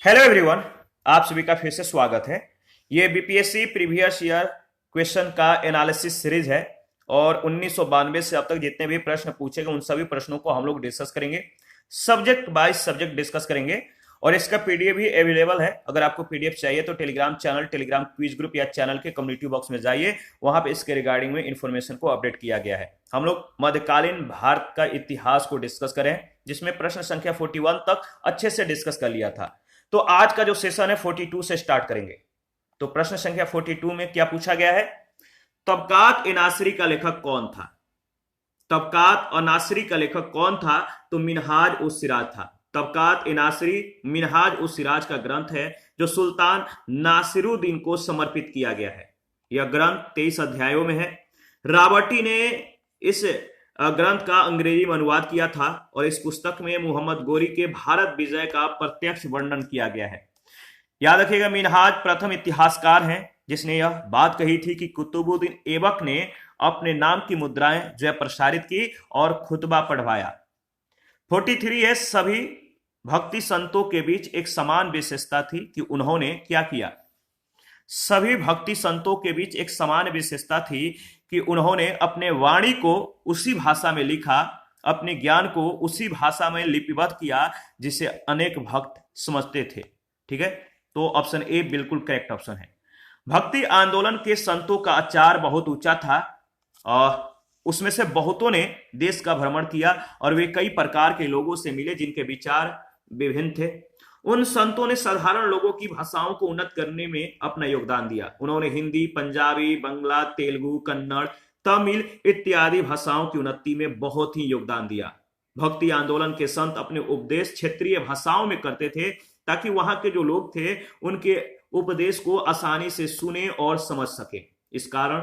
Hello everyone, आप सभी का फिर से स्वागत है। ये बीपीएससी प्रीवियस ईयर क्वेश्चन का एनालिसिस सीरीज है और 1992 से अब तक जितने भी प्रश्न पूछे गए उन सभी प्रश्नों को हम लोग डिस्कस करेंगे। सब्जेक्ट बाय सब्जेक्ट डिस्कस करेंगे और इसका पीडीएफ भी अवेलेबल है। अगर आपको पीडीएफ चाहिए तो Telegram channel, Telegram quiz group या चैनल के कम्युनिटी बॉक्स में जाइए, वहां पे इसके रिगार्डिंग में इंफॉर्मेशन को अपडेट किया गया है। हम लोग मध्यकालीन भारत का इतिहास को डिस्कस करें, जिसमें प्रश्न संख्या 41 तक अच्छे से डिस्कस कर लिया था। तो आज का जो सेशन है 42 से स्टार्ट करेंगे। तो प्रश्न संख्या 42 में क्या पूछा गया है? तबकात ए नासरी का लेखक कौन था? तबकात और नासरी का लेखक कौन था? तो मिनहाज उस सिराज था। तबकात ए नासरी मिनहाज उस सिराज का ग्रंथ है जो सुल्तान नासिरुद्दीन को समर्पित किया गया है। यह ग्रंथ 23 अध्यायों में है। रॉबर्टी ने इस ग्रंथ का अंग्रेजी में अनुवाद किया था और इस पुस्तक में मोहम्मद गोरी के भारत विजय का प्रत्यक्ष वर्णन किया गया है। याद रखिएगा, मिनहाज प्रथम इतिहासकार हैं जिसने यह बात कही थी कि कुतुबुद्दीन ऐबक ने अपने नाम की मुद्राएं जो है प्रसारित की और खुतबा पढ़वाया। 43 है, सभी भक्ति संतों के बीच एक समान विशेषता थी कि उन्होंने क्या किया? सभी भक्ति संतों के बीच एक समान विशेषता थी कि उन्होंने अपने वाणी को उसी भाषा में लिखा, अपने ज्ञान को उसी भाषा में लिपिबद्ध किया जिसे अनेक भक्त समझते थे। ठीक है, तो ऑप्शन ए बिल्कुल करेक्ट ऑप्शन है। भक्ति आंदोलन के संतों का आचार बहुत ऊंचा था और उसमें से बहुतों ने देश का भ्रमण किया और वे कई प्रकार के लोगों से मिले जिनके विचार विभिन्न थे। उन संतों ने साधारण लोगों की भाषाओं को उन्नत करने में अपना योगदान दिया। उन्होंने हिंदी, पंजाबी, बंगला, तेलुगु, कन्नड़, तमिल इत्यादि भाषाओं की उन्नति में बहुत ही योगदान दिया। भक्ति आंदोलन के संत अपने उपदेश क्षेत्रीय भाषाओं में करते थे ताकि वहां के जो लोग थे उनके उपदेश को आसानी से सुने और समझ सके। इस कारण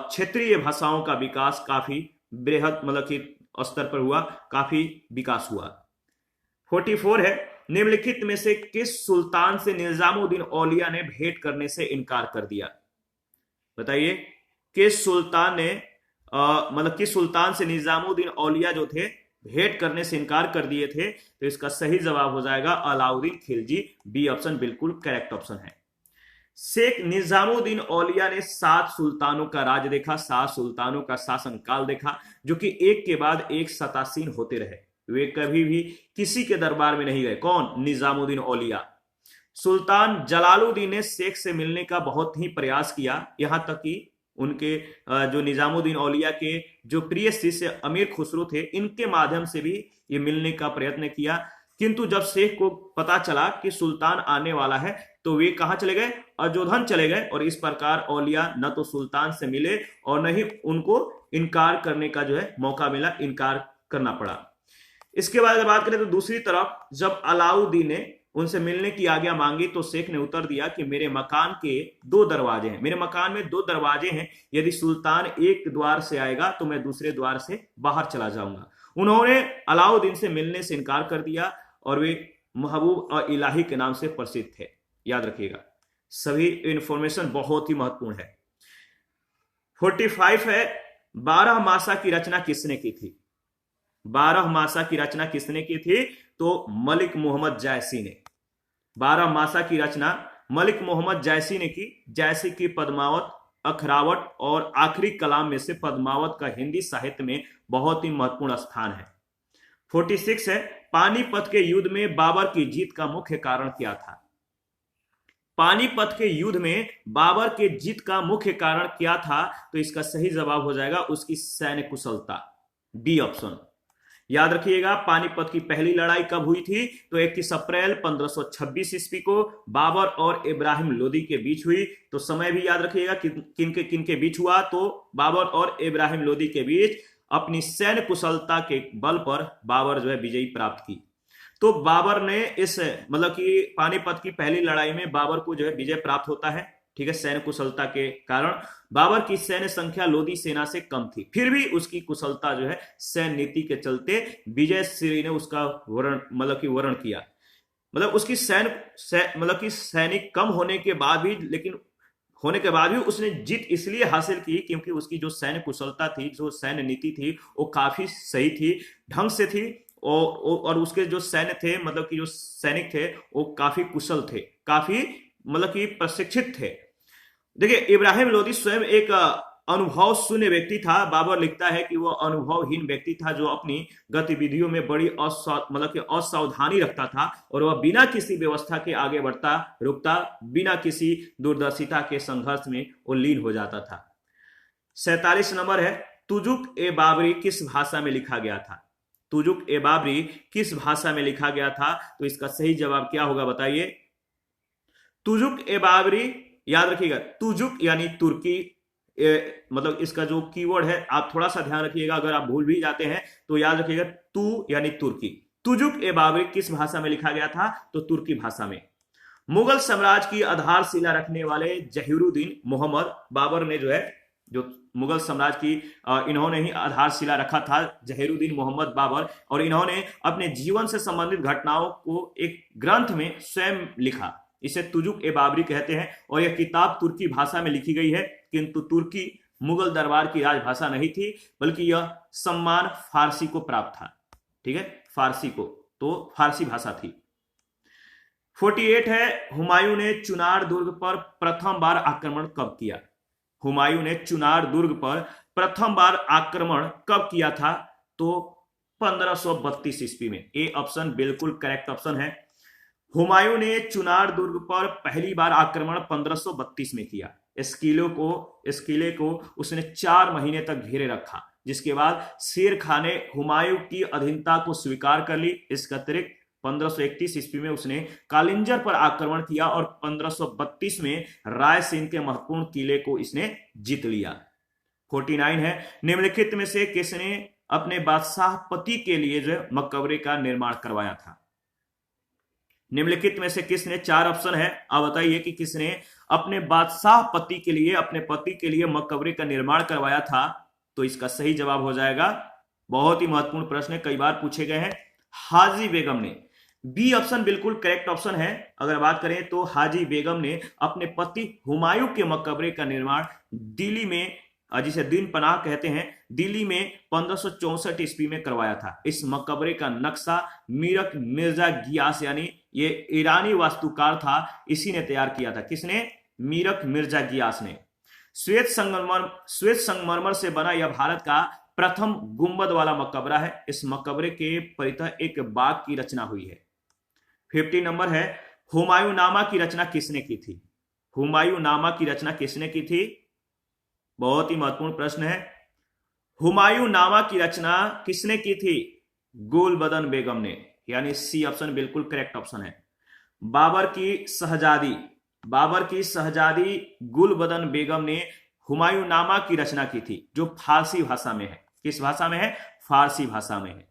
क्षेत्रीय भाषाओं का विकास काफी बृहद मतलब कि स्तर पर हुआ, काफी विकास हुआ। 44 है, निम्नलिखित में से किस सुल्तान से निजामुद्दीन औलिया ने भेंट करने से इनकार कर दिया? बताइए, किस सुल्तान ने मतलब किस सुल्तान से निजामुद्दीन औलिया जो थे भेंट करने से इनकार कर दिए थे? तो इसका सही जवाब हो जाएगा अलाउद्दीन खिलजी। बी ऑप्शन बिल्कुल करेक्ट ऑप्शन है। शेख निजामुद्दीन औलिया ने 7 सुल्तानों का राज देखा, 7 सुल्तानों का शासनकाल देखा, जो कि एक के बाद एक सतासीन होते रहे। वे कभी भी किसी के दरबार में नहीं गए। कौन? निजामुद्दीन औलिया। सुल्तान जलालुद्दीन ने शेख से मिलने का बहुत ही प्रयास किया, यहां तक कि उनके जो निजामुद्दीन औलिया के जो प्रिय शिष्य अमीर खुसरो थे, इनके माध्यम से भी ये मिलने का प्रयत्न किया। किंतु जब शेख को पता चला कि सुल्तान आने वाला है तो वे कहां चले गए? अजोधन चले गए और इस प्रकार औलिया न तो सुल्तान से मिले और न ही उनको इनकार करने का जो है मौका मिला, इनकार करना पड़ा। इसके बाद अगर बात करें तो दूसरी तरफ जब अलाउद्दीन ने उनसे मिलने की आज्ञा मांगी तो शेख ने उत्तर दिया कि मेरे मकान के 2 दरवाजे हैं, मेरे मकान में 2 दरवाजे हैं, यदि सुल्तान एक द्वार से आएगा तो मैं दूसरे द्वार से बाहर चला जाऊंगा। उन्होंने अलाउद्दीन से मिलने से इनकार कर दिया और वे महबूब और इलाही के नाम से प्रसिद्ध थे। याद रखिएगा, सभी इंफॉर्मेशन बहुत ही महत्वपूर्ण है। 45 है, 12 मासा की रचना किसने की थी? 12 मासा की रचना किसने की थी? तो मलिक मोहम्मद जायसी ने। 12 मासा की रचना मलिक मोहम्मद जायसी ने की। जायसी की पद्मावत, अखरावट और आखिरी कलाम में से पद्मावत का हिंदी साहित्य में बहुत ही महत्वपूर्ण स्थान है। 46 है, पानीपत के युद्ध में बाबर की जीत का मुख्य कारण क्या था? पानीपत के युद्ध में बाबर के जीत का मुख्य कारण क्या था? तो इसका सही जवाब हो जाएगा उसकी सैन्य कुशलता। D option. याद रखिएगा, पानीपत की पहली लड़ाई कब हुई थी? तो 21 अप्रैल 1526 ईस्वी को बाबर और इब्राहिम लोदी के बीच हुई। तो समय भी याद रखिएगा किनके बीच हुआ? तो बाबर और इब्राहिम लोदी के बीच। अपनी सैन्य कुशलता के बल पर बाबर जो है विजयी प्राप्त की। तो बाबर ने इस मतलब कि पानीपत की पहली लड़ाई में बाबर को जो है विजय प्राप्त होता है। ठीक है, सैन्य कुशलता के कारण। बाबर की सैन्य संख्या लोदी सेना से कम थी, फिर भी उसकी कुशलता जो है सैन्य नीति के चलते विजय श्री ने उसका वर्ण किया। मतलब उसकी सैनिक कम होने के बाद भी उसने जीत इसलिए हासिल की क्योंकि उसकी जो सैन्य कुशलता थी, जो सैन्य नीति थी, वो काफी सही थी, ढंग से थी और उसके जो सैन्य थे, मतलब कि जो सैनिक थे वो काफी कुशल थे, काफी मतलब कि प्रशिक्षित थे। देखिए, इब्राहिम लोदी स्वयं एक अनुभव शून्य व्यक्ति था। बाबर लिखता है कि वह अनुभवहीन व्यक्ति था जो अपनी गतिविधियों में बड़ी मतलब कि असावधानी रखता था, और वह बिना किसी व्यवस्था के आगे बढ़ता रुकता, बिना किसी दूरदर्शिता के संघर्ष में वो लीन हो जाता था। 47 नंबर है, तुजुक ए बाबरी किस भाषा में लिखा गया था? तुजुक ए बाबरी किस भाषा में लिखा गया था? तो इसका सही जवाब क्या होगा बताइए? तुजुक ए बाबरी, याद रखिएगा, तुजुक यानी तुर्की, मतलब इसका जो कीवर्ड है आप थोड़ा सा ध्यान रखिएगा, अगर आप भूल भी जाते हैं तो याद रखिएगा, तू यानी तुर्की। तुजुक ए बाबरी किस भाषा में लिखा गया था? तो तुर्की भाषा में। मुगल साम्राज्य की आधारशिला रखने वाले जहीरुद्दीन मोहम्मद बाबर ने जो है, जो मुगल साम्राज्य की इन्होंने ही आधारशिला रखा था, जहीरुद्दीन मोहम्मद बाबर, और इन्होंने अपने जीवन से संबंधित घटनाओं को एक ग्रंथ में स्वयं लिखा। इसे तुजुक ए बाबरी कहते हैं, और यह किताब तुर्की भाषा में लिखी गई है, किंतु तुर्की मुगल दरबार की राजभाषा नहीं थी, बल्कि यह सम्मान फारसी को प्राप्त था। ठीक है, फारसी को, तो फारसी भाषा थी। 48 है, हुमायूं ने चुनार दुर्ग पर प्रथम बार आक्रमण कब किया? हुमायूं ने चुनार दुर्ग पर प्रथम बार आक्रमण कब किया था? तो 1532 ईस्वी में। ए ऑप्शन बिल्कुल करेक्ट ऑप्शन है। हुमायूं ने चुनार दुर्ग पर पहली बार आक्रमण 1532 में किया। इस किले को उसने 4 महीने तक घेरे रखा, जिसके बाद शेर खान ने हुमायूं की अधीनता को स्वीकार कर ली। इसके अतिरिक्त 1531 ईस्वी में उसने कालिंजर पर आक्रमण किया, और 1532 में रायसेन के महत्वपूर्ण किले को इसने जीत लिया। 49 है, निम्नलिखित में से किसने अपने बादशाह पति के लिए जो मकबरे का निर्माण करवाया था? निम्नलिखित में से किसने, 4 ऑप्शन है, आप बताइए कि किसने अपने बादशाह पति के लिए, अपने पति के लिए मकबरे का निर्माण करवाया था? तो इसका सही जवाब हो जाएगा, बहुत ही महत्वपूर्ण प्रश्न है, कई बार पूछे गए हैं, हाजी बेगम ने। बी ऑप्शन बिल्कुल करेक्ट ऑप्शन है। अगर बात करें तो हाजी बेगम ने अपने पति हुमायूं के मकबरे का निर्माण दिल्ली में, जिसे दीन पनाह कहते हैं, दिल्ली में 1564 ईस्वी में करवाया था। इस मकबरे का नक्शा मीरक मिर्जा गियास, यानी ये ईरानी वास्तुकार था, इसी ने तैयार किया था। किसने? मीरक मिर्जा गियास ने। श्वेत संगमरमर से बना यह भारत का प्रथम गुंबद वाला मकबरा है। इस मकबरे के परितः एक बाग की रचना हुई है। 50 नंबर है, हुमायूं नामा की रचना किसने की थी? हुमायूं नामा की रचना किसने की थी? बहुत ही महत्वपूर्ण प्रश्न है। हुमायूं नामा की रचना किसने की थी? गुलबदन बेगम ने, यानी सी ऑप्शन बिल्कुल करेक्ट ऑप्शन है। बाबर की शहजादी गुलबदन बेगम ने हुमायूं नामा की रचना की थी, जो फारसी भाषा में है। किस भाषा में है? फारसी भाषा में है।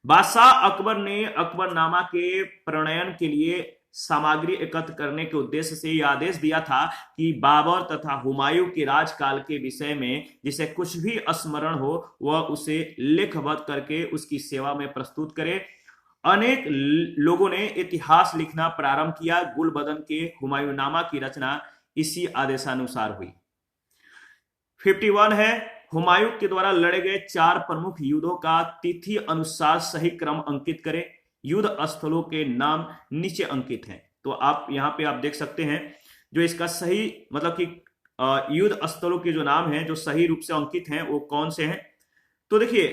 बादशाह अकबर ने अकबरनामा के प्रणयन के लिए सामग्री एकत्र करने के उद्देश्य से यह आदेश दिया था कि बाबर तथा हुमायूं के राजकाल के विषय में जिसे कुछ भी स्मरण हो, वह उसे लेखबद्ध करके उसकी सेवा में प्रस्तुत करे। अनेक लोगों ने इतिहास लिखना प्रारंभ किया। गुलबदन के हुमायूंनामा की रचना इसी आदेशानुसार हुई। 51 है, हुमायूं के द्वारा लड़े गए 4 प्रमुख युद्धों का तिथि अनुसार सही क्रम अंकित करें। युद्ध स्थलों के नाम नीचे अंकित हैं। तो आप यहां पे आप देख सकते हैं, जो इसका सही मतलब कि युद्ध स्थलों के जो नाम हैं जो सही रूप से अंकित हैं वो कौन से हैं। तो देखिए,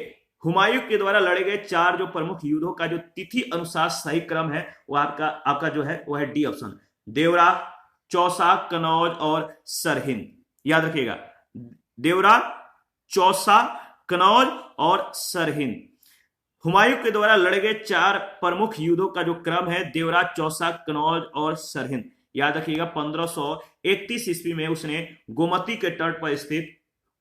हुमायूं के द्वारा लड़े गए 4 जो प्रमुख युद्धों का जो तिथि अनुसार सही क्रम है वो आपका जो है वो है डी ऑप्शन, देवरा, चौसा, कनौज और सरहिंद। याद रखिएगा, देवरा, चौसा, कनौज और सरहिंद। हुमायूं के द्वारा लड़े गए 4 प्रमुख युद्धों का जो क्रम है, देवरा, चौसा, कनौज और सरहिंद। याद रखिएगा, 1531 ईस्वी में उसने गोमती के तट पर स्थित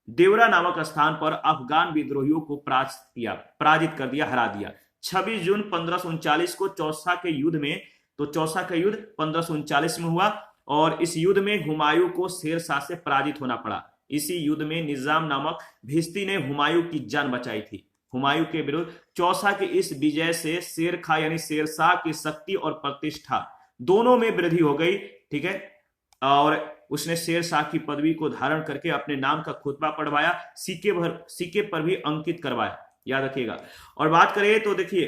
देवरा नामक स्थान पर अफगान विद्रोहियों को पराजित कर दिया, हरा दिया। 26 जून 1539 को चौसा के युद्ध में, तो चौसा का युद्ध 1539 में हुआ, और इस युद्ध में हुमायूं को शेरशाह से पराजित होना पड़ा। इसी युद्ध में निजाम नामक भिस्ती ने हुमायूं की जान बचाई थी। हुमायूं के विरुद्ध चौसा की इस विजय से शेर खां यानी शेरशाह की शक्ति और प्रतिष्ठा दोनों में वृद्धि हो गई। ठीक है, और उसने शेरशाह की पदवी को धारण करके अपने नाम का खुतबा पढ़वाया, सिक्के पर भी अंकित करवाया। याद रखिएगा। और बात करें तो देखिए,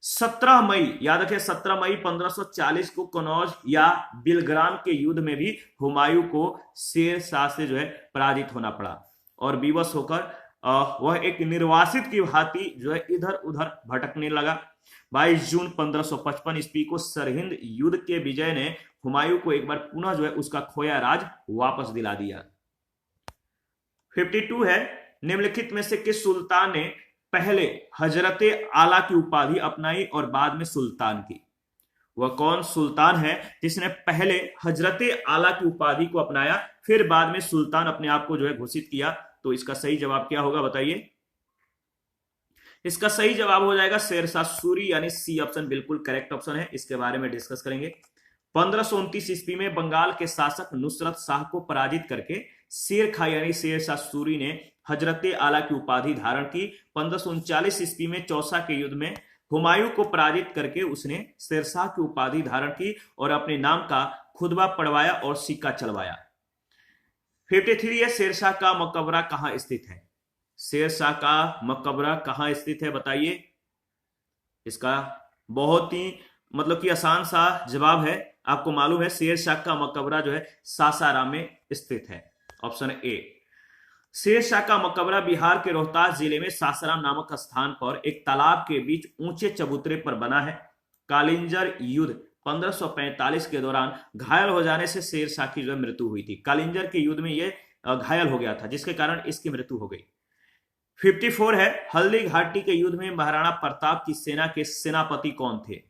17 मई, याद रखें 17 मई 1540 को कनौज या बिलग्राम के युद्ध में भी हुमायूं को शेर शाह से जो है पराजित होना पड़ा और विवश होकर वह एक निर्वासित की भांति जो है इधर उधर भटकने लगा। 22 जून 1555 ईस्वी को सरहिंद युद्ध के विजय ने हुमायूं को एक बार पुनः जो है उसका खोया राज वापस दिला दिया। 52 है, निम्नलिखित में से किस सुल्तान ने पहले हजरते आला की उपाधि अपनाई और बाद में सुल्तान की? वह कौन सुल्तान है जिसने पहले हजरते आला की उपाधि को अपनाया फिर बाद में सुल्तान अपने आप को जो है घोषित किया? तो इसका सही जवाब क्या होगा बताइए? इसका सही जवाब हो जाएगा शेरशाह सूरी, यानी सी ऑप्शन बिल्कुल करेक्ट ऑप्शन है। इसके बारे में डिस्कस करेंगे। 1529 ईस्वी में बंगाल के शासक नुसरत शाह को पराजित करके शेर खां यानी शेरशाह सूरी ने हजरते आला की उपाधि धारण की। 1539 ईस्वी में चौसा के युद्ध में हुमायूं को पराजित करके उसने शेरशाह की उपाधि धारण की और अपने नाम का खुतबा पढ़वाया और सिक्का चलवाया। 53 है, शेरशाह का मकबरा कहां स्थित है? शेरशाह का मकबरा कहां स्थित है बताइए? इसका बहुत ही मतलब कि आसान सा जवाब है। आपको मालूम है शेरशाह का मकबरा जो है सासाराम में स्थित है। Option A. शेरशाह का मकबरा बिहार के रोहतास जिले में सासाराम नामक स्थान पर एक तालाब के बीच ऊंचे चबूतरे पर बना है। कालिंजर युद्ध 1545 के दौरान घायल हो जाने से शेरशाह की जो मृत्यु हुई थी। कालिंजर के युद्ध में यह घायल हो गया था जिसके कारण इसकी मृत्यु हो गई। 54 है, हल्दी घाटी के युद्ध में महाराणा प्रताप की सेना के सेनापति कौन थे?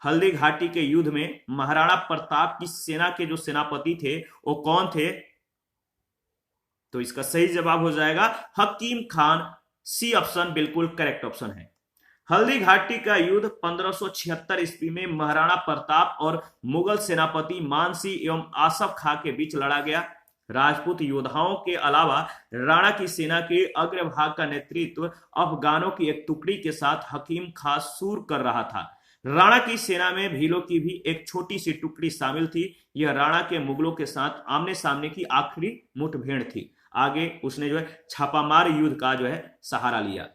हल्दी घाटी के युद्ध में महाराणा प्रताप की सेना के जो सेनापति थे वो कौन थे? तो इसका सही जवाब हो जाएगा हकीम खान। सी ऑप्शन बिल्कुल करेक्ट ऑप्शन है। हल्दी घाटी का युद्ध 1576 ईस्वी में महाराणा प्रताप और मुगल सेनापति मानसिंह एवं आसफ खां के बीच लड़ा गया। राजपूत योद्धाओं के अलावा राणा की सेना के अग्रभाग का नेतृत्व अफगानों की एक टुकड़ी के साथ हकीम खां सूर कर रहा था। राणा की सेना में भीलों की भी एक छोटी सी टुकड़ी शामिल थी। यह राणा के मुगलों के साथ आमने सामने की आखिरी मुठभेड़ थी। आगे उसने जो है छापामार युद्ध का जो है सहारा लिया।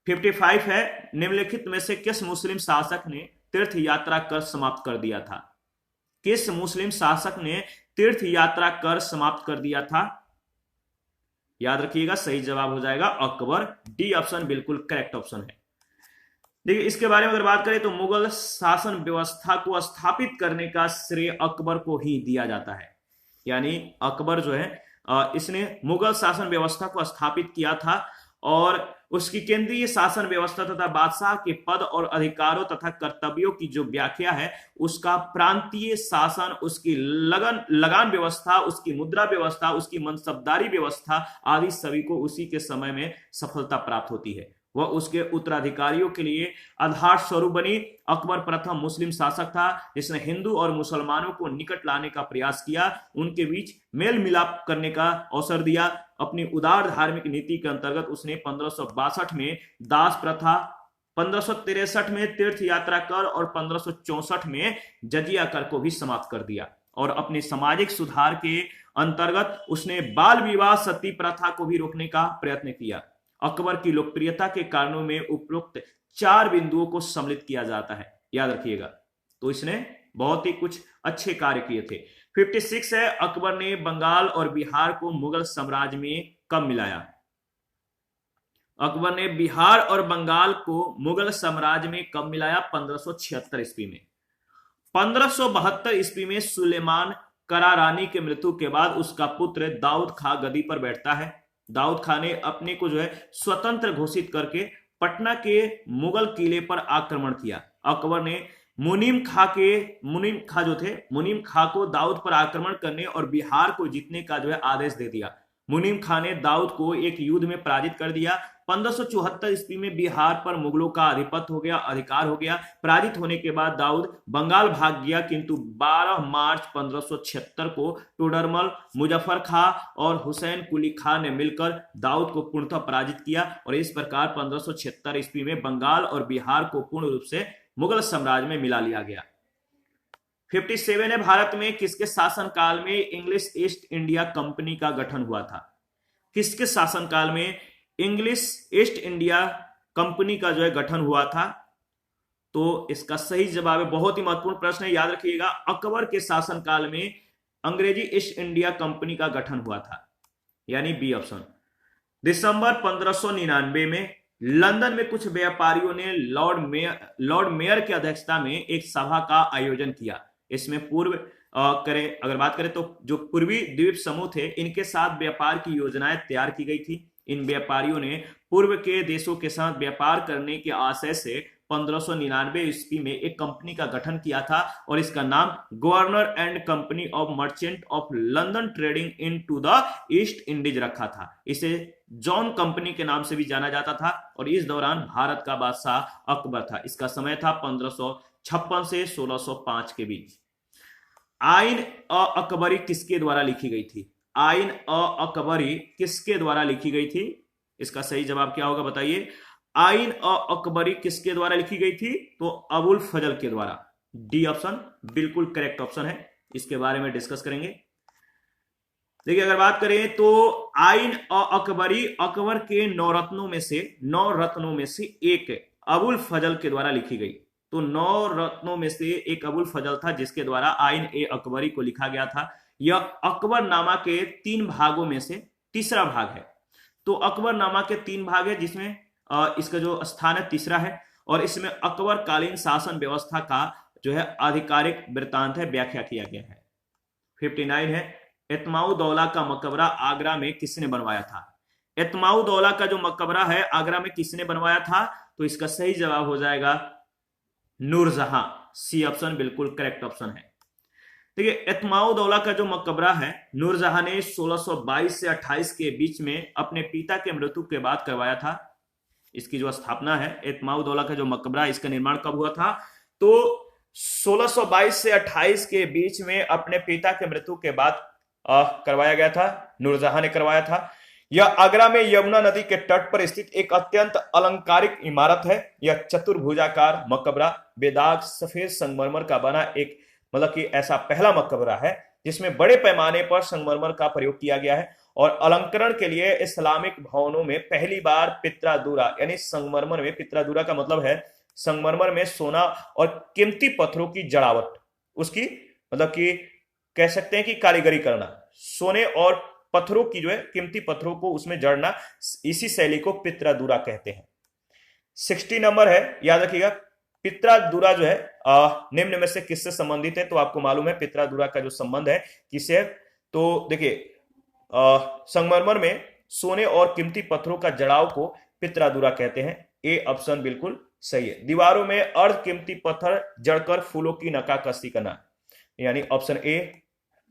55 है, निम्नलिखित में से किस मुस्लिम शासक ने तीर्थ यात्रा कर समाप्त कर दिया था? किस मुस्लिम शासक ने तीर्थ यात्रा कर समाप्त कर दिया था? याद रखिएगा सही जवाब हो जाएगा अकबर। डी ऑप्शन बिल्कुल करेक्ट ऑप्शन है। देखिए इसके बारे में अगर बात करें तो मुगल शासन व्यवस्था को स्थापित करने का श्रेय अकबर को ही दिया जाता है। यानी अकबर जो है इसने मुगल शासन व्यवस्था को स्थापित किया था और उसकी केंद्रीय शासन व्यवस्था तथा बादशाह के पद और अधिकारों तथा कर्तव्यों की जो व्याख्या है, उसका प्रांतीय शासन, उसकी लगान व्यवस्था, उसकी मुद्रा व्यवस्था, उसकी मनसबदारी व्यवस्था आदि सभी को उसी के समय में सफलता प्राप्त होती है। वह उसके उत्तराधिकारियों के लिए आधार स्वरूप बनी। अकबर प्रथम मुस्लिम शासक था जिसने हिंदू और मुसलमानों को निकट लाने का प्रयास किया, उनके बीच मेल मिलाप करने का अवसर दिया। अपनी उदार धार्मिक नीति के अंतर्गत उसने 1562 में दास प्रथा, 1563 में तीर्थ यात्रा कर और 1564 में जजिया कर को भी समाप्त कर दिया। और अपने सामाजिक सुधार के अंतर्गत उसने बाल विवाह, सती प्रथा को भी रोकने का प्रयत्न किया। अकबर की लोकप्रियता के कारणों में उपरोक्त 4 बिंदुओं को सम्मिलित किया जाता है, याद रखिएगा। तो इसने बहुत ही कुछ अच्छे कार्य किए थे। 56 है, अकबर ने बंगाल और बिहार को मुगल साम्राज्य में कब मिलाया? अकबर ने बिहार और बंगाल को मुगल साम्राज्य में कब मिलाया? 1576 ईस्वी में। 1572 ईस्वी में सुलेमान करारानी की मृत्यु के बाद उसका पुत्र दाऊद खां गद्दी पर बैठता है। दाऊद खां ने अपने को जो है स्वतंत्र घोषित करके पटना के मुगल किले पर आक्रमण किया। अकबर ने मुनीम खां को दाऊद पर आक्रमण करने और बिहार को जीतने का जो है आदेश दे दिया। मुनीम खां ने दाऊद को एक युद्ध में पराजित कर दिया। 1574 ईस्वी में बिहार पर मुगलों का अधिकार हो गया। पराजित होने के बाद दाऊद बंगाल भाग गया, किंतु 12 मार्च 1576 को टोडरमल, मुजफ्फर खां और हुसैन कुली खां ने मिलकर दाऊद को पूर्णतः पराजित किया और इस प्रकार 1576 ईस्वी में बंगाल और बिहार को पूर्ण रूप से मुगल साम्राज्य में मिला लिया गया। 57 है, भारत में किसके शासनकाल में इंग्लिश ईस्ट इंडिया कंपनी का गठन हुआ था? किसके शासनकाल में इंग्लिश ईस्ट इंडिया कंपनी का जो है गठन हुआ था? तो इसका सही जवाब है, बहुत ही महत्वपूर्ण प्रश्न है, याद रखिएगा। अकबर के शासनकाल में अंग्रेजी ईस्ट इंडिया कंपनी का गठन हुआ था, यानी बी ऑप्शन। दिसंबर 1599 में लंदन में कुछ व्यापारियों ने लॉर्ड मेयर की अध्यक्षता में एक सभा का आयोजन किया। इसमें अगर बात करें तो जो पूर्वी द्वीप समूह थे, इनके साथ व्यापार की योजनाएं तैयार की गई थी। इन व्यापारियों ने पूर्व के देशों के साथ व्यापार करने के आशय से 1599 ईस्वी में एक कंपनी का गठन किया था और इसका नाम governor and company of merchant of London trading in to the East Indies रखा था। इसे जॉन कंपनी के नाम से भी जाना जाता था और इस दौरान भारत का बादशाह अकबर था। इसका समय था 1556 से 1605 के बीच। आइन अ अकबरी किसके द्वारा लिखी गई थी? आइन अ अकबरी किसके द्वारा लिखी गई थी? इसका सही जवाब क्या होगा बताइए। आइन अ अकबरी किसके द्वारा लिखी गई थी? तो अबुल फजल के द्वारा। डी ऑप्शन बिल्कुल करेक्ट ऑप्शन है, इसके बारे में डिस्कस करेंगे। देखिए, अगर बात करें तो आइन अ अकबरी अकबर के 9 रत्नों में से एक अबुल फजल के द्वारा लिखी गई। तो 9 रत्नों में से एक अबुल फजल था जिसके द्वारा आइन ए अकबरी को लिखा गया था। यह अकबरनामा के 3 भागों में से तीसरा भाग है। तो अकबरनामा के 3 भाग है जिसमें इसका जो स्थान है तीसरा है और इसमें अकबर कालीन शासन व्यवस्था का जो है आधिकारिक वृत्तांत है, व्याख्या किया गया है। 59 है, एतमाउद्दौला का मकबरा आगरा में किसने बनवाया था? एतमाउद्दौला का जो मकबरा है आगरा में किसने बनवाया था? तो इसका सही जवाब हो जाएगा नूरजहां। सी ऑप्शन बिल्कुल करेक्ट ऑप्शन है। देखिए, एतमाउद्दौला का जो मकबरा है नूरजहां ने 1622 से 28 के बीच में अपने पिता के मृत्यु के बाद करवाया था। इसकी जो स्थापना है एतमाउद्दौला का जो मकबरा, इसका निर्माण कब हुआ था? तो 1622 से 28 के बीच में अपने पिता के मृत्यु के बाद करवाया गया था, नूरजहां ने करवाया था। यह आगरा में यमुना नदी के तट पर स्थित एक अत्यंत अलंकारिक इमारत है। यह चतुर्भुजाकार मकबरा बेदाग सफेद संगमरमर का बना एक मतलब कि ऐसा पहला मकबरा है जिसमें बड़े पैमाने पर संगमरमर का प्रयोग किया गया है और अलंकरण के लिए इस्लामिक भवनों में पहली बार पित्रादूरा यानी संगमरमर में, पित्रादूरा का मतलब है संगमरमर में सोना और कीमती पत्थरों की जड़ावट, उसकी मतलब कि कह सकते हैं कि कारीगरी करना, सोने और पत्थरों की जो है कीमती पत्थरों को उसमें जड़ना, इसी शैली को पित्रादूरा कहते हैं। 60 नंबर है, याद रखिएगा। पित्रादूरा जो है निम्न में से किससे संबंधित है? तो आपको मालूम है पित्रादूरा का जो संबंध है किससे है? तो देखिए, संगमरमर में सोने और कीमती पत्थरों का जड़ाव को पित्रादूरा कहते हैं। ए ऑप्शन बिल्कुल सही है। दीवारों में अर्ध कीमती पत्थर जड़कर फूलों की नक्काशी करना, यानी ऑप्शन ए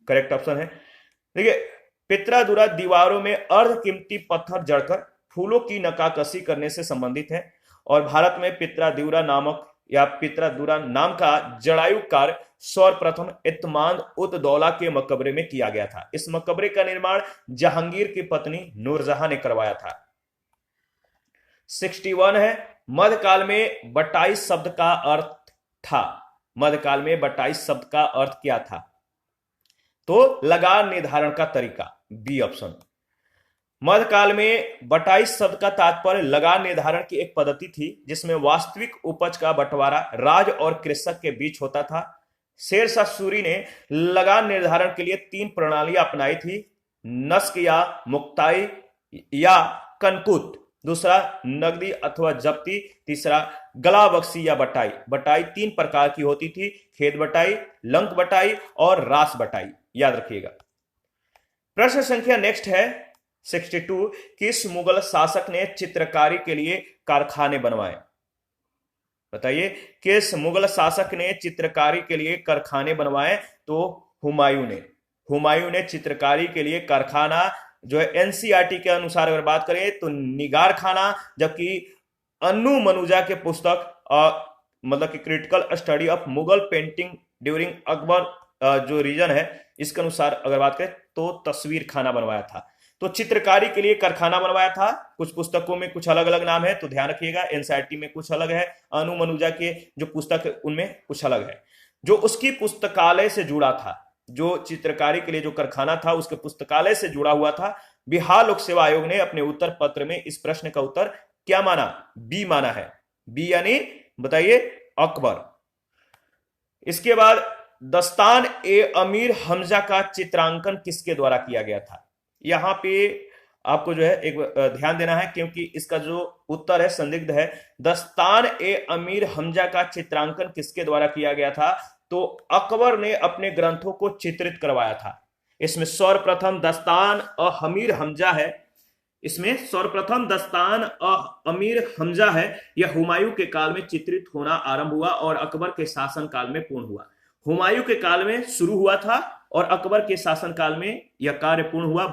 करेक्ट ऑप्शन है। देखिए, पित्रादूरा दीवारों में अर्ध कीमती पत्थर जड़कर फूलों की नक्काशी करने से संबंधित है और भारत में पित्रादूरा नाम का जड़ायु कार्य सर्वप्रथम एतमाद-उद-दौला के मकबरे में किया गया था। इस मकबरे का निर्माण जहांगीर की पत्नी नूरजहां ने करवाया था। 61 है, मध्यकाल में बटाई शब्द का अर्थ था। मध्यकाल में बटाई शब्द का अर्थ क्या था? तो लगान निर्धारण का तरीका, बी ऑप्शन। मध्यकाल में बटाई शब्द का तात्पर्य लगान निर्धारण की एक पद्धति थी जिसमें वास्तविक उपज का बंटवारा राज और कृषक के बीच होता था। शेरशाह सूरी ने लगान निर्धारण के लिए 3 प्रणालियां अपनाई थी, नस्क या मुक्ताई या कनकुत, दूसरा नगदी अथवा जब्ती, तीसरा गलाबख्शी या बटाई। बटाई 3 प्रकार की होती थी, खेत बटाई, लंक बटाई और रास बटाई, याद रखिएगा। प्रश्न संख्या नेक्स्ट है 62, किस मुगल शासक ने चित्रकारी के लिए कारखाने बनवाए? बताइए, किस मुगल शासक ने चित्रकारी के लिए कारखाने बनवाए? तो हुमायूं ने चित्रकारी के लिए कारखाना जो है एनसीईआरटी के अनुसार अगर बात करें तो निगार खाना, जबकि अन्नू मनुजा के पुस्तक मतलब कि critical study of Mughal painting during Akbar जो रीजन है, इसके अनुसार अगर बात करें तो तस्वीर खाना बनवाया था। तो चित्रकारी के लिए कारखाना बनवाया था। कुछ पुस्तकों में कुछ अलग अलग नाम है तो ध्यान रखिएगा, एनसीईआरटी में कुछ अलग है, अनु मनुजा के जो पुस्तक है उनमें कुछ अलग है। जो उसकी पुस्तकालय से जुड़ा था, जो चित्रकारी के लिए जो कारखाना था उसके पुस्तकालय से जुड़ा हुआ था। बिहार लोक सेवा आयोग ने अपने उत्तर पत्र में इस प्रश्न का उत्तर क्या माना? बी माना है। बी यानी बताइए अकबर। इसके बाद दस्तान ए अमीर हमजा का चित्रांकन किसके द्वारा किया गया था? यहां पे आपको जो है एक ध्यान देना है, क्योंकि इसका जो उत्तर है संदिग्ध है। दस्तान ए अमीर हमजा का चित्रांकन किसके द्वारा किया गया था? तो अकबर ने अपने ग्रंथों को चित्रित करवाया था। इसमें सर्वप्रथम दस्तान अ अमीर हमजा है, इसमें सर्वप्रथम दस्तान अ अमीर हमजा है। यह हुमायूं के काल में चित्रित होना आरंभ हुआ और अकबर के शासन काल में पूर्ण हुआ। हुमायूं के काल में शुरू हुआ था और अकबर के शासन काल में यह कार्य पूर्ण हुआ।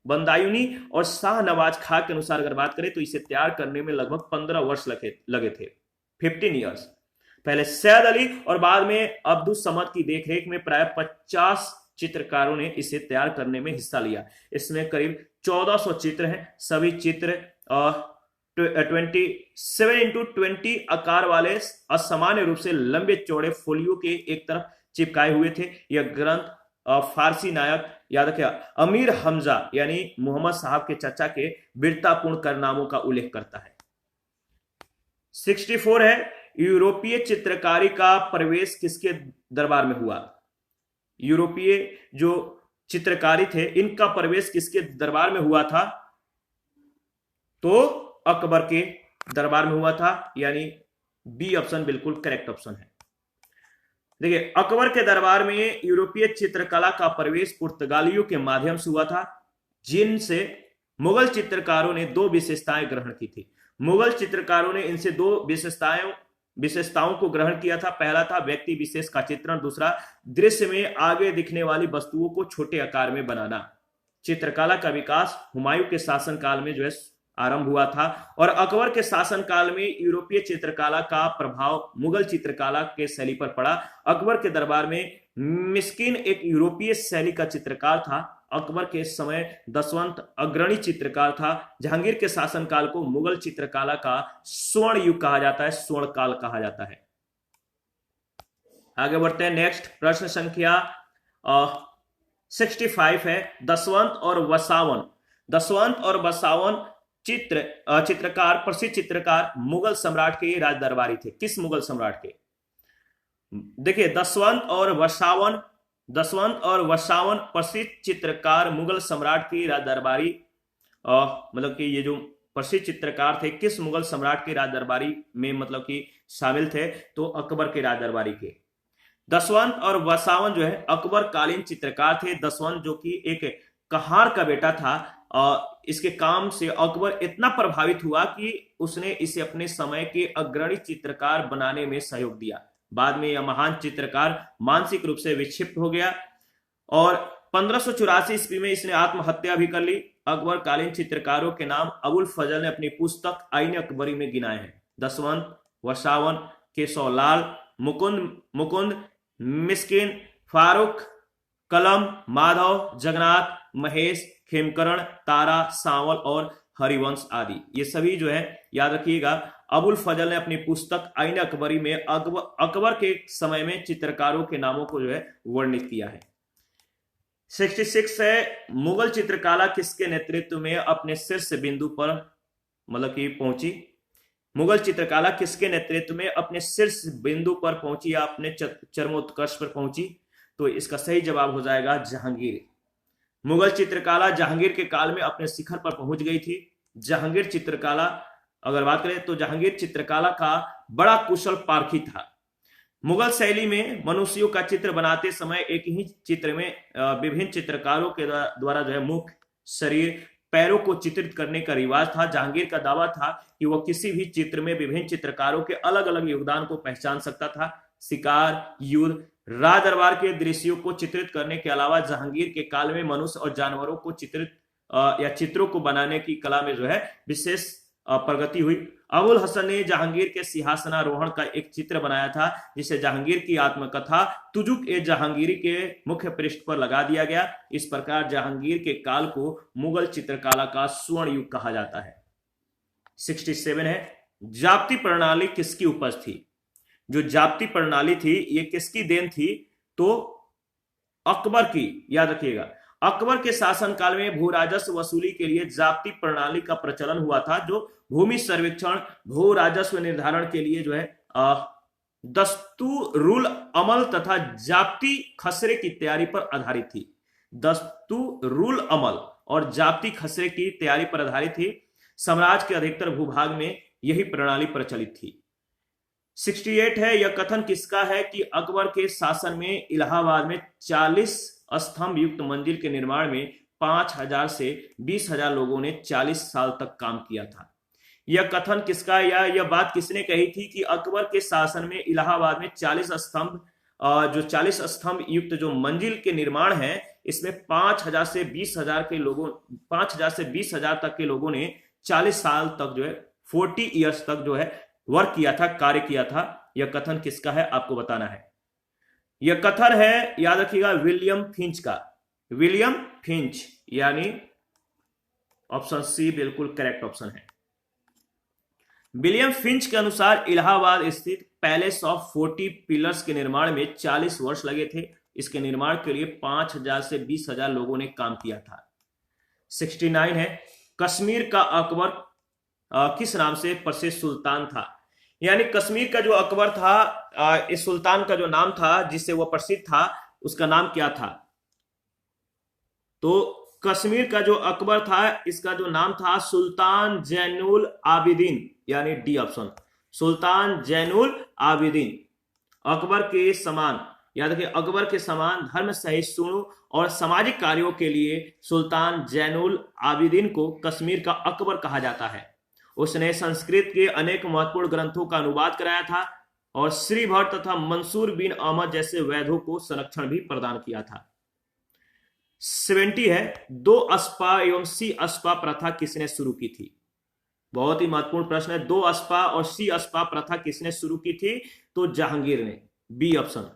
बंदायूनी और शाहनवाज खां के अनुसार अगर बात करें तो इसे तैयार करने में लगभग 15 वर्ष लगे थे, 15 ईयर्स। पहले सैयद अली और बाद में अब्दुल समद की देखरेख में प्राय 50 चित्रकारों ने इसे तैयार करने में हिस्सा लिया। इसमें करीब 1400 चित्र हैं। सभी चित्र 27x20 आकार वाले असामान्य रूप से लंबे चौड़े फोलियो के एक तरफ चिपकाए हुए थे। यह ग्रंथ फारसी नायक, याद रखिए, अमीर हमजा यानी मोहम्मद साहब के चचा के वीरतापूर्ण कारनामों का उल्लेख करता है। 64 है, यूरोपीय चित्रकारी का प्रवेश किसके दरबार में हुआ? यूरोपीय जो चित्रकारी थे इनका प्रवेश किसके दरबार में हुआ था? तो अकबर के दरबार में हुआ था, यानी बी ऑप्शन बिल्कुल करेक्ट ऑप्शन है। देखिए, अकबर के दरबार में यूरोपीय चित्रकला का प्रवेश पुर्तगालियों के माध्यम से हुआ था, जिनसे मुगल चित्रकारों ने 2 विशेषताएं ग्रहण की थी। मुगल चित्रकारों ने इनसे 2 विशेषताओं को ग्रहण किया था। पहला था व्यक्ति विशेष का चित्रण, दूसरा दृश्य में आगे दिखने वाली वस्तुओं को छोटे आकार में बनाना। चित्रकला का विकास हुमायूं के शासन काल में जो है आरंभ हुआ था और अकबर के शासन काल में यूरोपीय चित्रकला का प्रभाव मुगल चित्रकला के शैली पर पड़ा। अकबर के दरबार में मिस्किन एक यूरोपीय शैली का चित्रकार था। अकबर के समय दसवंत अग्रणी चित्रकार था। जहांगीर के शासन काल को मुगल चित्रकला का स्वर्ण युग कहा जाता है, स्वर्ण काल कहा जाता है। आगे बढ़ते हैं। नेक्स्ट प्रश्न संख्या 65 है, दसवंत और वसावन। दसवंत और वसावन चित्रकार, प्रसिद्ध चित्रकार मुगल सम्राट के राज दरबारी थे। किस मुगल सम्राट के? देखिए, दसवंत और वसावन प्रसिद्ध चित्रकार मुगल सम्राट के राज दरबारी, मतलब कि ये जो प्रसिद्ध चित्रकार थे किस मुगल सम्राट के राज दरबारी में मतलब कि शामिल थे? तो अकबर के राज दरबारी के। दसवंत और वसावन जो है अकबर कालीन चित्रकार थे। दसवंत जो कि एक कहार का बेटा था, इसके काम से अकबर इतना प्रभावित हुआ कि उसने इसे अपने समय के अग्रणी चित्रकार बनाने में सहयोग दिया। बाद में यह महान चित्रकार मानसिक रूप से विक्षिप्त हो गया और 1584 ईस्वी में इसने आत्महत्या भी कर ली। अकबर कालीन चित्रकारों के नाम अबुल फजल ने अपनी पुस्तक आईने अकबरी में गिनाए हैं। दसवंत, वसावन, केशवलाल, मुकुंद, मिस्किन, फारूक, कलम, माधव, जगन्नाथ, महेश, खेमकरण, तारा, सांवल और हरिवंश आदि। ये सभी जो है याद रखिएगा, अबुल फजल ने अपनी पुस्तक आईने अकबरी में अकबर के समय में चित्रकारों के नामों को जो है वर्णित किया है। 66 है, मुगल चित्रकला किसके नेतृत्व में अपने शीर्ष बिंदु पर मतलब कि पहुंची? मुगल चित्रकला किसके नेतृत्व में अपने शीर्ष बिंदु पर पहुंची या अपने चरमोत्कर्ष पर पहुंची? तो इसका सही जवाब हो जाएगा जहांगीर। मुगल चित्रकला जहांगीर के काल में अपने शिखर पर पहुंच गई थी। जहांगीर चित्रकला अगर बात करें तो जहांगीर चित्रकला का बड़ा कुशल पारखी था। मुगल शैली में मनुष्यों का चित्र बनाते समय एक ही चित्र में विभिन्न चित्रकारों के द्वारा जो है मुख, शरीर, पैरों को चित्रित करने का रिवाज था। जहांगीर का दावा था कि वह किसी भी चित्र में विभिन्न चित्रकारों के अलग अलग योगदान को पहचान सकता था। शिकार, युद्ध, राज दरबार के दृश्यों को चित्रित करने के अलावा जहांगीर के काल में मनुष्य और जानवरों को चित्रित या चित्रों को बनाने की कला में जो है विशेष प्रगति हुई। अबुल हसन ने जहांगीर के सिंहासनारोहण का एक चित्र बनाया था, जिसे जहांगीर की आत्मकथा तुजुक ए जहांगीरी के मुख्य पृष्ठ पर लगा दिया गया। इस प्रकार जहांगीर के काल को मुगल चित्रकला का स्वर्ण युग कहा जाता है। 67 है, जाप्ती प्रणाली किसकी उपज थी? जो जाप्ती प्रणाली थी ये किसकी देन थी? तो अकबर की। याद रखिएगा, अकबर के शासनकाल में भू राजस्व वसूली के लिए जाप्ती प्रणाली का प्रचलन हुआ था, जो भूमि सर्वेक्षण, भू राजस्व निर्धारण के लिए जो है दस्तूरुल अमल तथा जाप्ती खसरे की तैयारी पर आधारित थी। दस्तूरुल अमल और जाप्ती खसरे की तैयारी पर आधारित थी। साम्राज्य के अधिकतर भूभाग में यही प्रणाली प्रचलित थी। 68 है, यह कथन किसका है कि अकबर के शासन में इलाहाबाद में 40 स्तंभ युक्त मंदिर के निर्माण में 5,000 से 20,000 लोगों ने 40 साल तक काम किया था। यह कथन किसका, या यह बात किसने कही थी कि अकबर के शासन में इलाहाबाद में 40 स्तंभ जो 40 स्तंभ युक्त जो मंजिल के निर्माण है, इसमें 5,000 से 20,000 के लोगों 5,000 से 20,000 तक के लोगों ने 40 साल तक जो है 40 ईयर्स तक जो है वर्क किया था, कार्य किया था। यह कथन किसका है आपको बताना है। यह कथन है, याद रखिएगा, विलियम फिंच का। विलियम फिंच, यानी ऑप्शन सी बिल्कुल करेक्ट ऑप्शन है। विलियम फिंच के अनुसार इलाहाबाद स्थित पैलेस ऑफ 40 पिलर्स के निर्माण में 40 वर्ष लगे थे। इसके निर्माण के लिए 5,000 से 20,000 लोगों ने काम किया था। 69 है, कश्मीर का अकबर किस नाम से प्रसिद्ध सुल्तान था। यानी कश्मीर का जो अकबर था, इस सुल्तान का जो नाम था जिससे वह प्रसिद्ध था, उसका नाम क्या था। तो कश्मीर का जो अकबर था, इसका जो नाम था सुल्तान जैनुल आबिदीन, यानी डी ऑप्शन, सुल्तान जैनुल आबिदीन। अकबर के समान, याद रखिए, अकबर के समान धर्म सहिष्णु और सामाजिक कार्यों के लिए सुल्तान जैनुल आबिदीन को कश्मीर का अकबर कहा जाता है। उसने संस्कृत के अनेक महत्वपूर्ण ग्रंथों का अनुवाद कराया था और श्री भट्ट तथा मंसूर बिन अहमद जैसे वैद्यों को संरक्षण भी प्रदान किया था। 70 है, 2 अस्पा एवं सी अस्पा प्रथा किसने शुरू की थी। बहुत ही महत्वपूर्ण प्रश्न है। 2 अस्पा और सी अस्पा प्रथा किसने शुरू की थी, तो जहांगीर ने, बी ऑप्शन।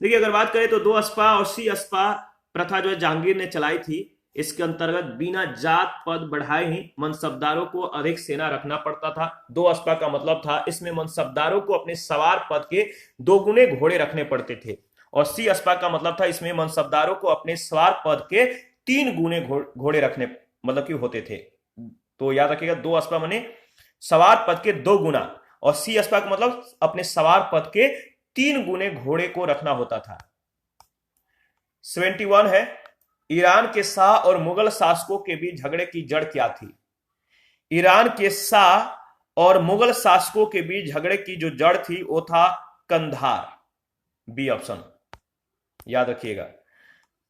देखिए, अगर बात करें तो 2 अस्पा और सी अस्पा प्रथा जो है जहांगीर ने चलाई थी। इसके अंतर्गत बिना जात पद बढ़ाए ही मनसबदारों को अधिक सेना रखना पड़ता था। 2 अस्पा का मतलब था इसमें मनसबदारों को अपने सवार पद के 2 गुने घोड़े रखने पड़ते थे, और सी अस्पा का मतलब था इसमें मनसबदारों को अपने सवार पद के 3 गुने घोड़े रखने मतलब कि होते थे। तो याद रखिएगा, 2 अस्पा माने सवार पद के 2 गुना, और सी अस्पा का मतलब अपने सवार पद के 3 गुने घोड़े को रखना होता था। 71 है, ईरान के शाह और मुगल शासकों के बीच झगड़े की जड़ क्या थी। ईरान के शाह और मुगल शासकों के बीच झगड़े की जो जड़ थी वो था कंधार, बी ऑप्शन, याद रखिएगा।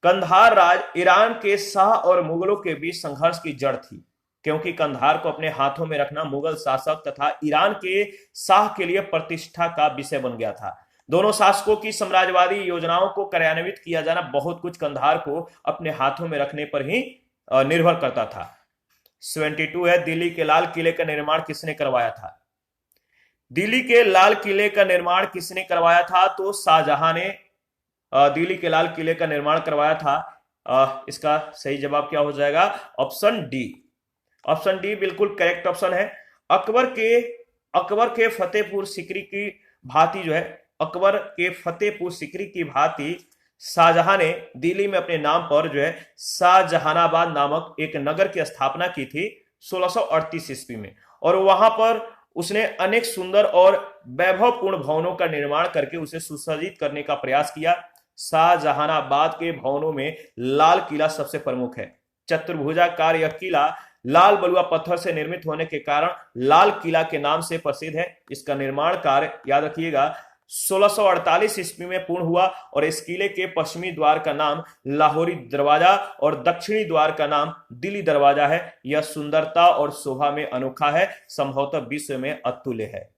कंधार राज ईरान के शाह और मुगलों के बीच संघर्ष की जड़ थी, क्योंकि कंधार को अपने हाथों में रखना मुगल शासक तथा ईरान के शाह के लिए प्रतिष्ठा का विषय बन गया था। दोनों शासकों की साम्राज्यवादी योजनाओं को कार्यान्वित किया जाना बहुत कुछ कंधार को अपने हाथों में रखने पर ही निर्भर करता था। 72 है, दिल्ली के लाल किले का निर्माण किसने करवाया था। दिल्ली के लाल किले का निर्माण किसने करवाया था, तो शाहजहां ने दिल्ली के लाल किले का निर्माण करवाया था। इसका सही जवाब क्या हो जाएगा, ऑप्शन डी। ऑप्शन डी बिल्कुल करेक्ट ऑप्शन है। अकबर के फतेहपुर सीकरी की भांति जो है, अकबर के फतेहपुर सीकरी की भांति शाहजहां ने दिल्ली में अपने नाम पर जो है शाहजहानाबाद नामक एक नगर की स्थापना की थी 1638 ईस्वी में, और वहां पर उसने अनेक सुंदर और वैभवपूर्ण भवनों का निर्माण करके उसे सुसज्जित करने का प्रयास किया। शाहजहानाबाद के भवनों में लाल किला सबसे प्रमुख है। चतुर्भुजाकार यह किला लाल बलुआ पत्थर से निर्मित होने के कारण लाल किला के नाम से प्रसिद्ध है। इसका निर्माण कार्य, याद रखिएगा, 1648 ईस्वी में पूर्ण हुआ, और इस किले के पश्चिमी द्वार का नाम लाहौरी दरवाजा और दक्षिणी द्वार का नाम दिल्ली दरवाजा है। यह सुंदरता और शोभा में अनोखा है, संभवतः विश्व में अतुल्य है।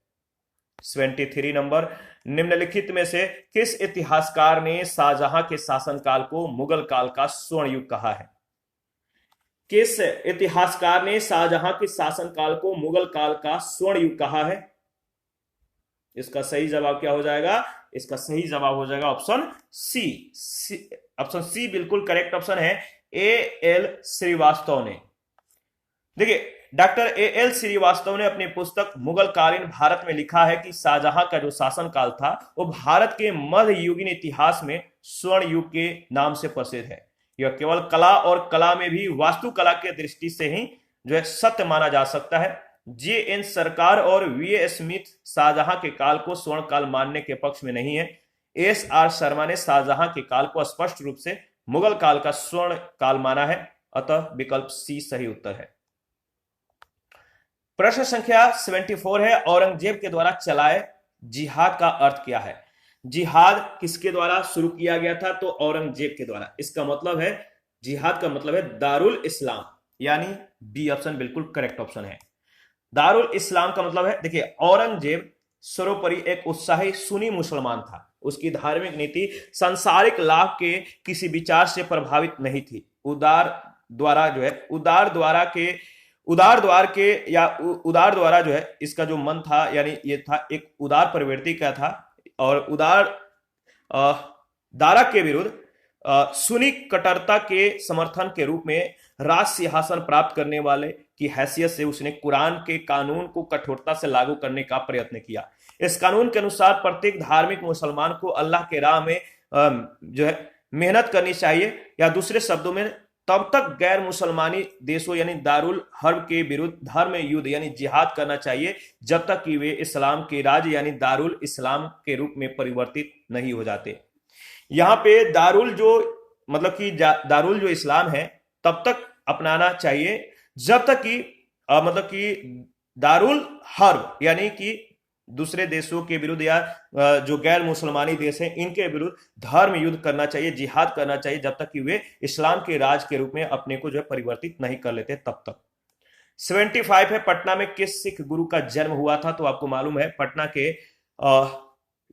73 नंबर, निम्नलिखित में से किस इतिहासकार ने शाहजहां के शासनकाल को मुगल काल का स्वर्ण युग कहा है। किस इतिहासकार ने शाहजहां के शासनकाल को मुगल काल का स्वर्ण युग कहा है। इसका सही जवाब क्या हो जाएगा, इसका सही जवाब हो जाएगा ऑप्शन सी। ऑप्शन सी बिल्कुल करेक्ट ऑप्शन है, A.L. श्रीवास्तव ने। देखिए, डॉक्टर A.L. श्रीवास्तव ने अपनी पुस्तक मुगल कालीन भारत में लिखा है कि शाहजहां का जो शासनकाल था वो भारत के मध्ययुगीन इतिहास में स्वर्ण युग के नाम से प्रसिद्ध है। यह केवल कला और कला में भी वास्तुकला के दृष्टि से ही जो है सत्य माना जा सकता है। JN सरकार और VA स्मिथ शाहजहां के काल को स्वर्ण काल मानने के पक्ष में नहीं है। SR शर्मा ने शाहजहां के काल को स्पष्ट रूप से मुगल काल का स्वर्ण काल माना है, अतः विकल्प सी सही उत्तर है। प्रश्न संख्या 74 है, औरंगजेब के द्वारा चलाए जिहाद का अर्थ क्या है? जिहाद किसके द्वारा शुरू किया गया था? तो औरंगजेब के द्वारा। इसका मतलब है, जिहाद का मतलब है दारुल इस्लाम, यानी बी ऑप्शन बिल्कुल करेक्ट ऑप्शन है। दारुल इस्लाम का मतलब है, देखिए औरंगजेब सर्वोपरि एक उत्साही सुन्नी मुसलमान था। उसकी धार्मिक नीति सांसारिक लाभ के किसी विचार से प्रभावित नहीं थी। उदार द्वारा जो है इसका जो मन था, यानी ये था एक उदार प्रवृत्ति का था, और उदार दारा के विरुद्ध सुन्नी कट्टरता के समर्थन के रूप में राज सिंहासन प्राप्त करने वाले की हैसियत से उसने कुरान के कानून को कठोरता से लागू करने का प्रयत्न किया। इस कानून के अनुसार प्रत्येक धार्मिक मुसलमान को अल्लाह के राह में जो है मेहनत करनी चाहिए, या दूसरे शब्दों में तब तक गैर मुसलमानी देशों यानी दारुल हर्ब के विरुद्ध धर्म युद्ध यानी जिहाद करना चाहिए जब तक कि वे इस्लाम के राज्य यानी दारुल इस्लाम के रूप में परिवर्तित नहीं हो जाते। यहाँ पे दारुल जो मतलब कि दारुल जो इस्लाम है तब तक अपनाना चाहिए जब तक कि मतलब कि दारुल हर्ब यानी कि दूसरे देशों के विरुद्ध या जो गैर मुसलमानी देश हैं इनके विरुद्ध धर्म युद्ध करना चाहिए, जिहाद करना चाहिए, जब तक कि वे इस्लाम के राज के रूप में अपने को जो है परिवर्तित नहीं कर लेते तब तक। 75 है, पटना में किस सिख गुरु का जन्म हुआ था? तो आपको मालूम है पटना के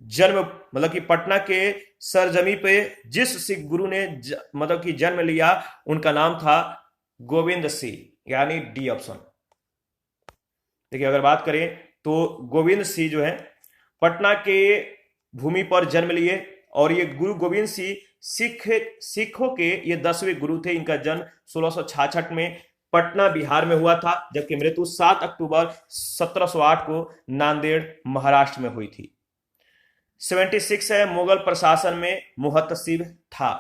जन्म मतलब कि पटना के सरजमी पे जिस सिख गुरु ने मतलब कि जन्म लिया उनका नाम था गोविंद सिंह, यानी डी ऑप्शन। देखिए अगर बात करें तो गोविंद सिंह जो है पटना के भूमि पर जन्म लिए, और ये गुरु गोविंद सिंह सिखों के ये 10वें गुरु थे। इनका जन्म 1666 में पटना बिहार में हुआ था, जबकि मृत्यु 7 अक्टूबर 1708 को नांदेड़ महाराष्ट्र में हुई थी। 76 है, मुगल प्रशासन में मुहत्तसिब था।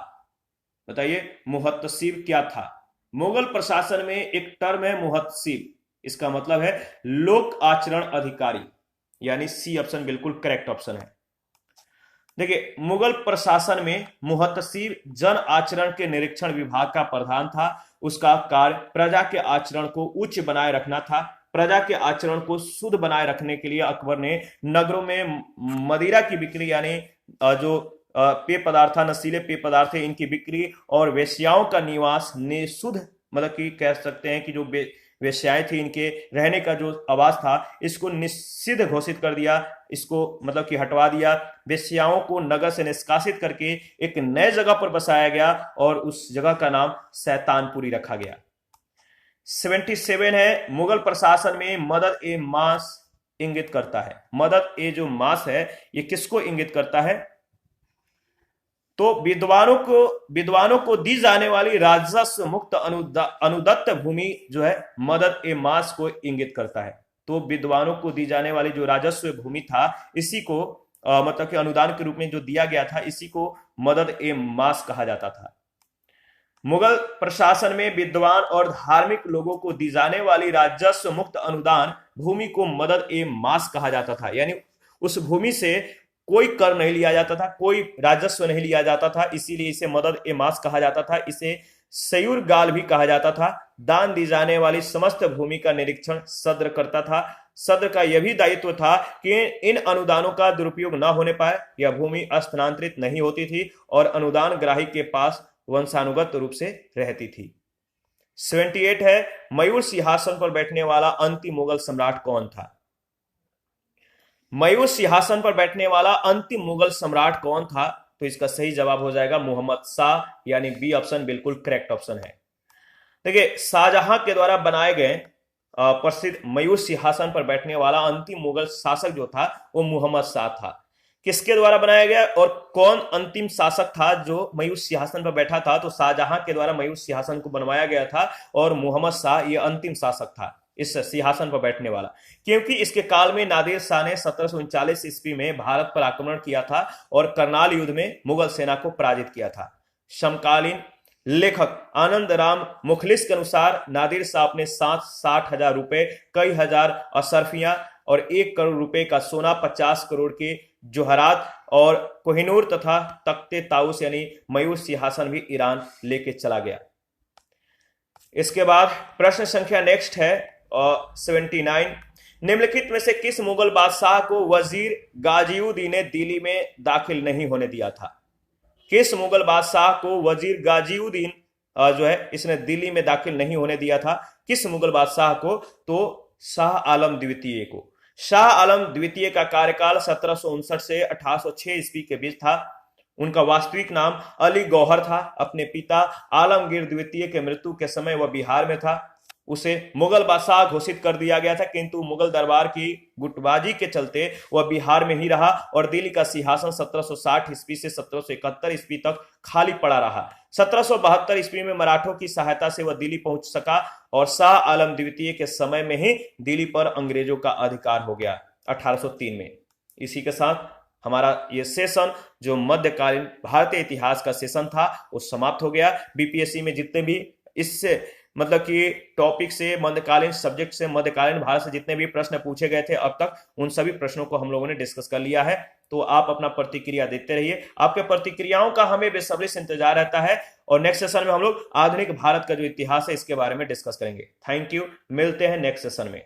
बताइए मुहत्तसिब क्या था? मुगल प्रशासन में एक टर्म है मुहत्तसिब, इसका मतलब है लोक आचरण अधिकारी, यानी सी ऑप्शन बिल्कुल करेक्ट ऑप्शन है। देखिए मुगल प्रशासन में मुहत्तसिब जन आचरण के निरीक्षण विभाग का प्रधान था। उसका कार्य प्रजा के आचरण को उच्च बनाए रखना था। प्रजा के आचरण को शुद्ध बनाए रखने के लिए अकबर ने नगरों में मदिरा की बिक्री यानी जो पेय पदार्थ नशीले पेय पदार्थ है इनकी बिक्री और वेश्याओं का निवास निषिद्ध मतलब कि कह सकते हैं कि जो वेश्याएं थी इनके रहने का जो आवास था इसको निषिद्ध घोषित कर दिया, इसको मतलब कि हटवा दिया। वेश्याओं को नगर से निष्कासित करके एक नए जगह पर बसाया गया और उस जगह का नाम शैतानपुरी रखा गया। 77 है, मुगल प्रशासन में मदद ए मास इंगित करता है। मदद ए जो मास है ये किसको इंगित करता है? तो विद्वानों को दी जाने वाली राजस्व मुक्त अनुदत्त भूमि जो है मदद ए मास को इंगित करता है। तो विद्वानों को दी जाने वाली जो राजस्व भूमि था इसी को मतलब कि अनुदान के रूप में जो दिया गया था इसी को मदद ए मास कहा जाता था। मुगल प्रशासन में विद्वान और धार्मिक लोगों को दी जाने वाली राजस्व मुक्त अनुदान भूमि को मदद ए मास कहा जाता था, यानी उस भूमि से कोई कर नहीं लिया जाता था, कोई राजस्व नहीं लिया जाता था, इसीलिए इसे मदद ए मास कहा जाता था। इसे सयूर गाल भी कहा जाता था। दान दी जाने वाली समस्त भूमि का निरीक्षण सद्र करता था। सद्र का यह भी दायित्व था कि इन अनुदानों का दुरुपयोग न होने पाए, यह भूमि स्थानांतरित नहीं होती थी और अनुदान ग्राही के पास वंशानुगत रूप से रहती थी। 78 है, मयूर सिंहासन पर बैठने वाला अंतिम मुगल सम्राट कौन था? मयूर सिंहासन पर बैठने वाला अंतिम मुगल सम्राट कौन था? तो इसका सही जवाब हो जाएगा मोहम्मद शाह, यानी बी ऑप्शन बिल्कुल करेक्ट ऑप्शन है। देखिए शाहजहां के द्वारा बनाए गए प्रसिद्ध मयूर सिंहासन पर बैठने वाला अंतिम मुगल शासक जो था वो मोहम्मद शाह था। किसके द्वारा बनाया गया और कौन अंतिम शासक था जो मयूर सिंहासन पर बैठा था? तो शाहजहां के द्वारा मयूर सिंहासन को बनवाया गया था और मोहम्मद शाह ये अंतिम शासक था इस सिंहासन पर बैठने वाला, क्योंकि इसके काल में नादिर शाह ने 1739 ईस्वी में भारत पर आक्रमण किया था और करनाल युद्ध में मुगल सेना को पराजित किया था। समकालीन लेखक आनंद राम मुखलिस के अनुसार नादिर साहब ने 60,000 रुपए, कई हजार अशरफियां और 1 करोड़ रुपए का सोना, 50 करोड़ के जोहरात और कोहिनूर तथा तख्ते ताउस यानी मयूर सिंहासन भी ईरान लेके चला गया। इसके बाद प्रश्न संख्या नेक्स्ट है 79। निम्नलिखित में से किस मुगल बादशाह को वजीर गाजिउद्दीन ने दिल्ली में दाखिल नहीं होने दिया था? किस मुगल बादशाह को वजीर गाजिउद्दीन जो है इसने दिल्ली में दाखिल नहीं होने दिया था? किस मुगल बादशाह को? तो शाह आलम द्वितीय को। शाह आलम द्वितीय का कार्यकाल 1759 से 1806 ईस्वी के बीच था। उनका वास्तविक नाम अली गौहर था। अपने पिता आलमगीर द्वितीय के मृत्यु के समय वह बिहार में था। उसे मुगल बादशाह घोषित कर दिया गया था, किंतु मुगल दरबार की गुटबाजी के चलते वह बिहार में ही रहा और दिल्ली का सिंहासन 1760 ईस्वी से 1771 ईस्वी तक खाली पड़ा रहा। 1772 ईस्वी में मराठों की सहायता से वह दिल्ली पहुंच सका और शाह आलम द्वितीय के समय में ही दिल्ली पर अंग्रेजों का अधिकार हो गया 1803 में। इसी के साथ हमारा ये सेशन जो मध्यकालीन भारतीय इतिहास का सेशन था वो समाप्त हो गया। बीपीएससी में जितने भी इससे मतलब कि टॉपिक से, मध्यकालीन सब्जेक्ट से, मध्यकालीन भारत से जितने भी प्रश्न पूछे गए थे अब तक, उन सभी प्रश्नों को हम लोगों ने डिस्कस कर लिया है। तो आप अपना प्रतिक्रिया देते रहिए। आपके प्रतिक्रियाओं का हमें बेसब्री से इंतजार रहता है और नेक्स्ट सेशन में हम लोग आधुनिक भारत का जो इतिहास है इसके बारे में डिस्कस करेंगे। थैंक यू, मिलते हैं नेक्स्ट सेशन में।